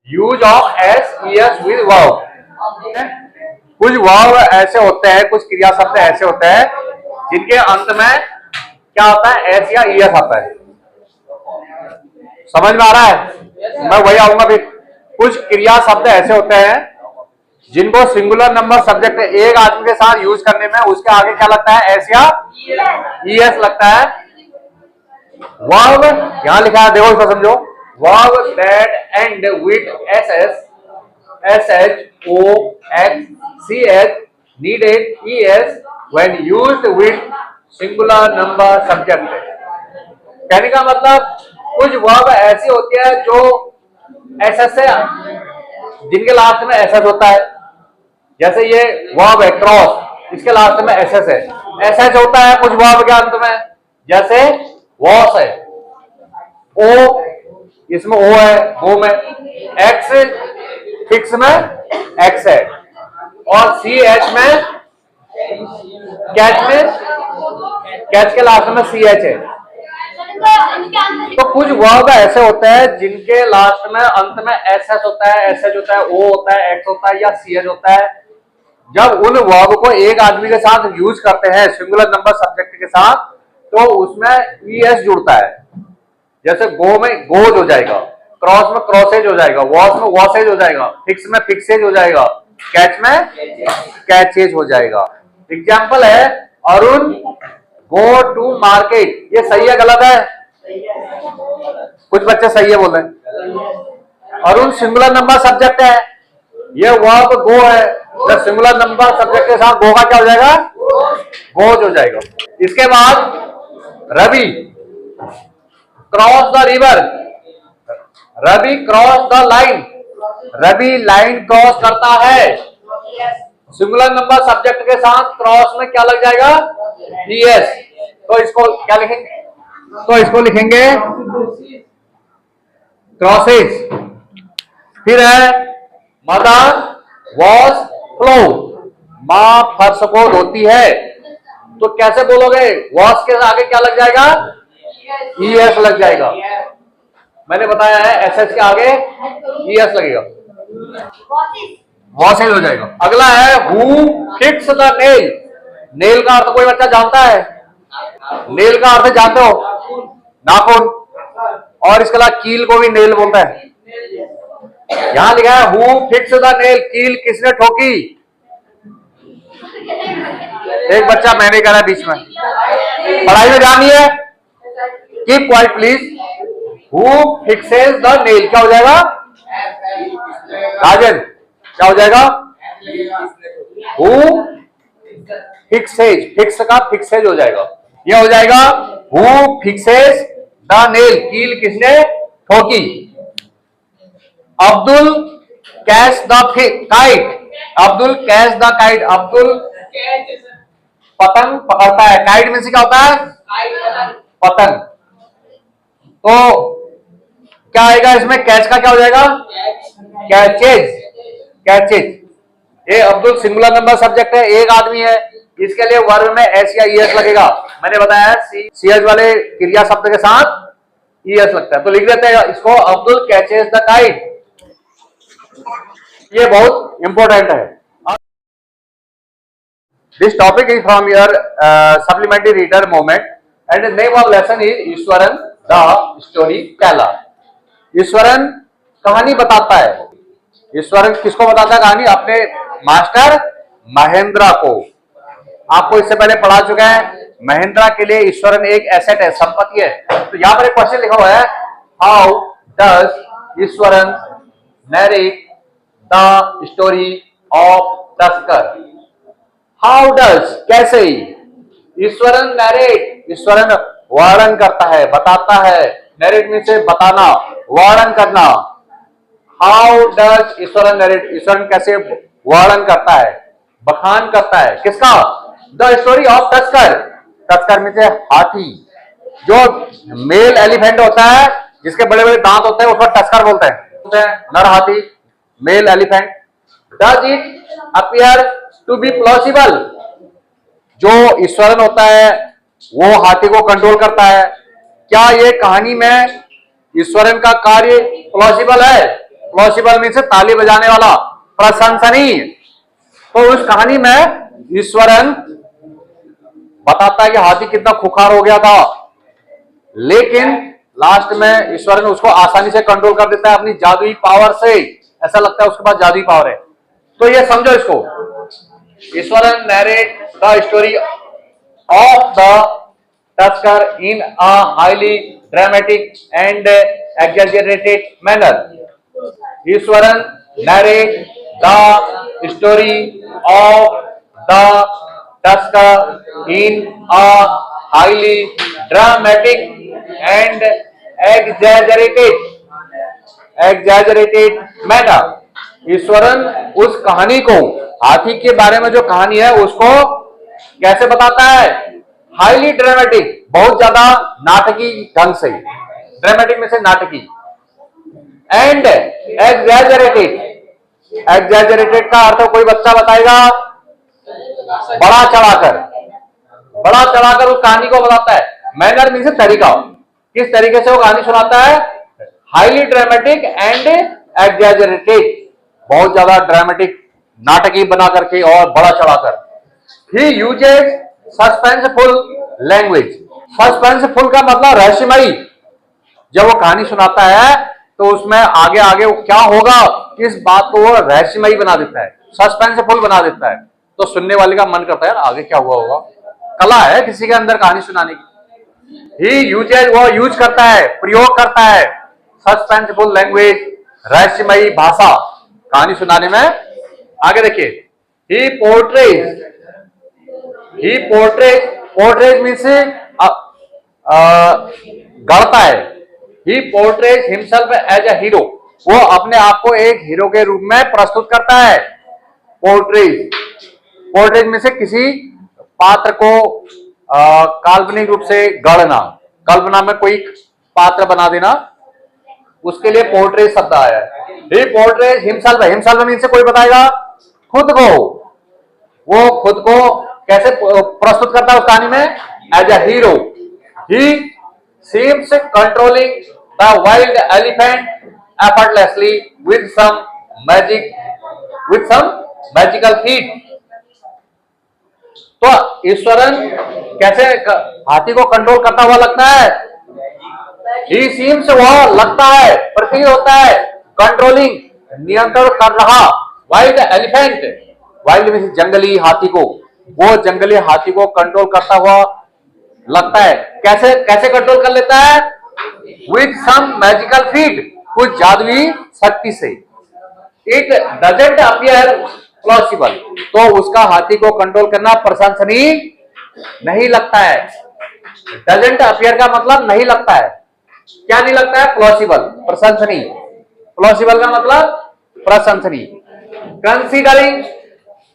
Use of S E S with verb. कुछ verb ऐसे होते हैं, कुछ क्रिया शब्द ऐसे होते हैं जिनके अंत में क्या होता है, एस या ई एस आता है। समझ में आ रहा है? मैं वही आऊंगा फिर। कुछ क्रिया शब्द ऐसे होते हैं जिनको सिंगुलर नंबर सब्जेक्ट एक आदमी के साथ यूज करने में उसके आगे क्या लगता है, एस या ई एस लगता है। वर्ब यहां लिखा है, देखो इसको समझो। Verb that end with S S, S H O X C H needed E S when used with singular number subject. कहने का मतलब कुछ वर्ब ऐसी होती है जो एस एस से, जिनके लास्ट में एस एस होता है। जैसे ये वर्ब है क्रॉस, इसके लास्ट में एस एस है। एस एच होता है कुछ वर्ब के अंत में, जैसे वॉश है, ओ इसमें ओ है, वो में एक्स फिक्स में एक्स है, और सी एच में कैच में, कैच के लास्ट में सी एच है। तो कुछ वर्ब ऐसे होते हैं जिनके लास्ट में अंत में एस एस होता है, एस एच होता है, ओ होता है, एक्स होता है या सी एच होता है। जब उन वर्ब को एक आदमी के साथ यूज करते हैं सिंगुलर नंबर सब्जेक्ट के साथ, तो उसमें ई एस जुड़ता है। जैसे गो में गोज हो जाएगा, क्रॉस में क्रॉसेज हो जाएगा, वॉश में वॉसेज हो जाएगा, फिक्स में फिक्सेज हो जाएगा, कैच में कैचेज हो जाएगा। एग्जाम्पल है अरुण गो टू मार्केट। ये सही है गलत है? कुछ बच्चे सही है बोल रहे। अरुण सिंगुलर नंबर सब्जेक्ट है, ये वर्ब गो है, जब सिंगुलर नंबर सब्जेक्ट के साथ गो का क्या हो जाएगा, गोज हो जाएगा। इसके बाद Ravi cross the river, Ravi cross the line, Ravi line cross करता है। सिंगुलर नंबर सब्जेक्ट के साथ क्रॉस में क्या लग जाएगा, ई एस। तो इसको क्या लिखेंगे, तो इसको लिखेंगे क्रॉसेज। फिर है मदर वॉश फ्लो, मां फर्श को धोती है। तो कैसे बोलोगे, वॉश के आगे क्या लग जाएगा, ई एस लग जाएगा। मैंने बताया है एस एस के आगे ई एस लगेगा, वॉसेज हो जाएगा। अगला है who fix the nail. Nail का अर्थ कोई बच्चा जानता है? नेल का अर्थ जानते हो, नाखून। और इसके अलावा कील को भी नेल बोलता है। यहां लिखा है हु फिक्स द नेल, कील किसने ठोकी। एक बच्चा मैंने करा बीच में, पढ़ाई में ध्यान नहीं है, keep quiet please. Who fixes the nail क्या हो जाएगा, राजन क्या हो जाएगा, हु फिक्सेज, फिक्स का फिक्सेज हो जाएगा। ये हो जाएगा हु फिक्सेस द नेल, कील किसने ठोकी। Abdul catch the kite, Abdul catch the kite, Abdul पतंग पकड़ता है। काइट में से क्या होता है, पतंग। तो क्या आएगा इसमें, कैच का क्या हो जाएगा, कैचेज, कैचेज। ये अब्दुल सिंगुलर नंबर सब्जेक्ट है, एक आदमी है, इसके लिए वर्ब में एस या ई एस लगेगा। मैंने बताया सी एच वाले क्रिया शब्द के साथ ई एस लगता है। तो लिख देते हैं इसको, अब्दुल कैचेज द काइट। ये बहुत इंपॉर्टेंट है। This topic is from your supplementary reader moment and name of lesson is Eswaran the story teller. Eswaran कहानी बताता है। ईश्वरन किसको बताता है कहानी, अपने मास्टर महेंद्र को। आपको इससे पहले पढ़ा चुका है, महेंद्र के लिए ईश्वरन एक एसेट है, संपत्ति है। तो यहां पर एक क्वेश्चन लिखा हुआ है, how does Eswaran narrate the story of तस्कर। हाउ डज कैसे, ईश्वरन नैरेट, ईश्वरन वर्णन करता है, बताता है। नैरेट में से बताना, वर्णन करना। How does Eswaran narrate, Eswaran कैसे वर्णन करता है, बखान करता है, किसका, द स्टोरी ऑफ तस्कर। तस्कर में से हाथी, जो मेल एलिफेंट होता है जिसके बड़े बड़े दांत होते हैं उसको टस्कर बोलते हैं, नर हाथी, male elephant. Does it appear to be plausible, जो ईश्वरन होता है वो हाथी को कंट्रोल करता है। क्या ये कहानी में ईश्वरन का कार्य प्लॉसिबल है, प्लॉसिबल मीन्स ताली बजाने वाला, प्रशंसनीय। तो उस कहानी में ईश्वरन बताता है कि हाथी कितना खुखार हो गया था, लेकिन लास्ट में ईश्वरन उसको आसानी से कंट्रोल कर देता है अपनी जादुई पावर से। ऐसा लगता है उसके पास जादुई पावर है। तो ये समझो इसको, Eswaran narrate the story of the tusker in a highly dramatic and exaggerated manner. Ishwaran narrate the story of the Tusker in a highly dramatic and exaggerated manner. Eswaran उस कहानी को, हाथी के बारे में जो कहानी है उसको कैसे बताता है? हाईली ड्रामेटिक, बहुत ज्यादा नाटकीय ढंग से। ड्रामेटिक में से नाटकी, एंड एग्जैजरेटेड। एग्जैजरेटेड का अर्थ कोई बच्चा बताएगा, बड़ा चढ़ाकर उस कहानी को बताता है। मैनर मीन्स तरीका, किस तरीके से वो कहानी सुनाता है? हाईली ड्रामेटिक एंड एग्जैजरेटेड, बहुत ज्यादा ड्रामेटिक, नाटकी बना करके और बड़ा चढ़ाकर। He uses suspenseful language. Suspenseful का मतलब रहस्यमयी। जब वो कहानी सुनाता है तो उसमें आगे आगे क्या होगा इस बात को वो रहस्यमयी बना देता है, सस्पेंसफुल बना देता है। तो सुनने वाले का मन करता है यार आगे क्या हुआ होगा। कला है किसी के अंदर कहानी सुनाने की। ही यूजेस, वो यूज करता है, प्रयोग करता है सस्पेंसफुल लैंग्वेज, रहस्यमयी भाषा कहानी सुनाने में। आगे देखिए, ही पोर्ट्रेज मीन्स गढ़ता है। He portrays himself as a hero, वो अपने आप को एक हीरो के रूप में प्रस्तुत करता है। पोर्ट्रेज में से किसी पात्र को काल्पनिक रूप से गढ़ना, कल्पना में कोई पात्र बना देना, उसके लिए पोर्ट्रेज शब्द आया है। ही पोर्ट्रेज हिमसेल्फ मीन से कोई बताएगा खुद को, वो खुद को कैसे प्रस्तुत करता है उस कहानी में? As a hero. He seems controlling the wild elephant effortlessly with some magical feat. तो ईश्वरन कैसे हाथी को कंट्रोल करता हुआ लगता है? He seems, वह लगता है, प्रतीत होता है, कंट्रोलिंग, नियंत्रण कर रहा, वाइल्ड एलिफेंट, वाइल्ड में जंगली हाथी को, वो जंगली हाथी को कंट्रोल करता हुआ लगता है। कैसे कंट्रोल कर लेता है? विथ सम मैजिकल फीट, कुछ जादुई शक्ति से। इट डजंट अपीयर प्लॉसिबल, तो उसका हाथी को कंट्रोल करना प्रशंसनीय नहीं लगता है। डजंट अपीयर का मतलब नहीं लगता है। क्या नहीं लगता है? प्लॉसिबल, प्रशंसनीय। प्लॉसिबल का मतलब प्रशंसनीय।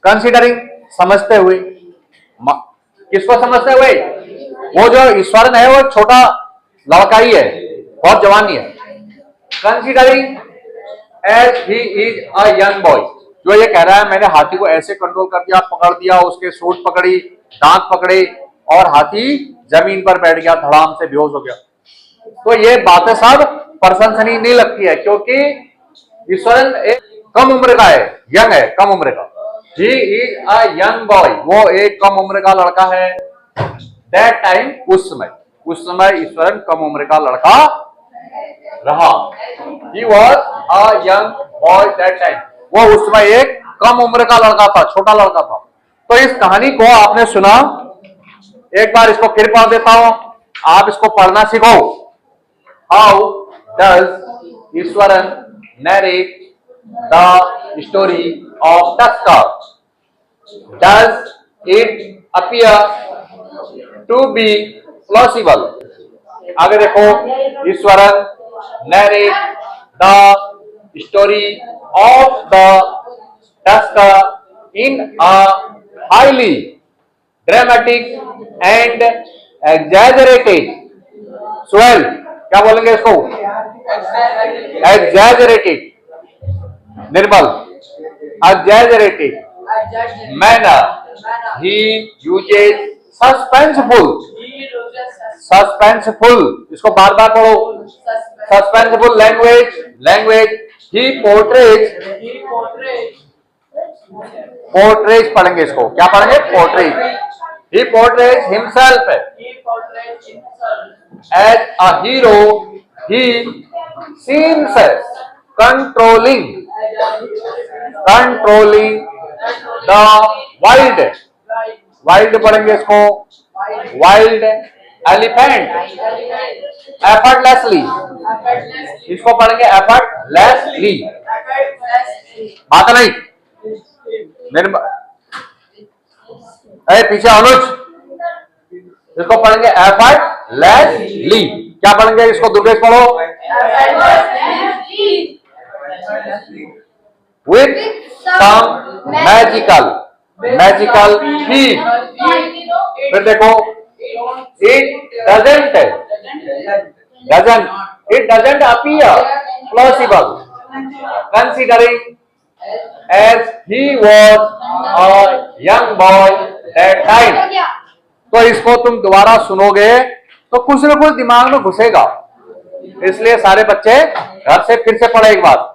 कंसीडरिंग, समझते हुए। किसको समझते हुए? वो जो ईश्वरन है वो छोटा लड़का ही है, बहुत जवान ही है। Considering as he is a young boy, जो ये कह रहा है मैंने हाथी को ऐसे कंट्रोल कर दिया, पकड़ दिया, उसके सूंड पकड़ी, दांत पकड़े और हाथी जमीन पर बैठ गया, धड़ाम से बेहोश हो गया। तो ये बातें सब प्रशंसनीय नहीं लगती है, क्योंकि ईश्वरन एक कम उम्र का है, यंग है, कम उम्र का। ही इज अ यंग बॉय, वो एक कम उम्र का लड़का है। दैट टाइम, उस समय ईश्वरन कम उम्र का लड़का रहा। He was a young boy that time, वो उस समय एक कम उम्र का लड़का था, छोटा लड़का था। तो इस कहानी को आपने सुना, एक बार इसको फिर पढ़ देता हूं, आप इसको पढ़ना सीखो। How does Eswaran narrate the story of Tusker? Does it appear to be plausible? आगे देखो, Eswaran narrate the story of the Tusker in a highly dramatic and exaggerated, swell, क्या बोलेंगे इसको? Exaggerated, Nirmal, exaggerated manner. He uses suspenseful, इसको बार बार पढ़ो, suspenseful language, he portrays, portrays पढ़ेंगे इसको, क्या पढ़ेंगे? Portrays. He portrays himself as a hero, he seems controlling the wild, wild पढ़ेंगे इसको, वाइल्ड एलिफेंट एफर्टलेसली, इसको पढ़ेंगे एफर्टलेसली। बात नहीं मेरे, अरे पीछे अनुज, इसको पढ़ेंगे एफर्टलेसली। क्या पढ़ेंगे इसको? दुर्गेश पढ़ो। With some magical theme. फिर देखो, it doesn't appear plausible considering as he was a young boy that time। तो इसको तुम दोबारा सुनोगे तो कुछ न कुछ दिमाग में घुसेगा, इसलिए सारे बच्चे घर से फिर से पढ़े एक बार।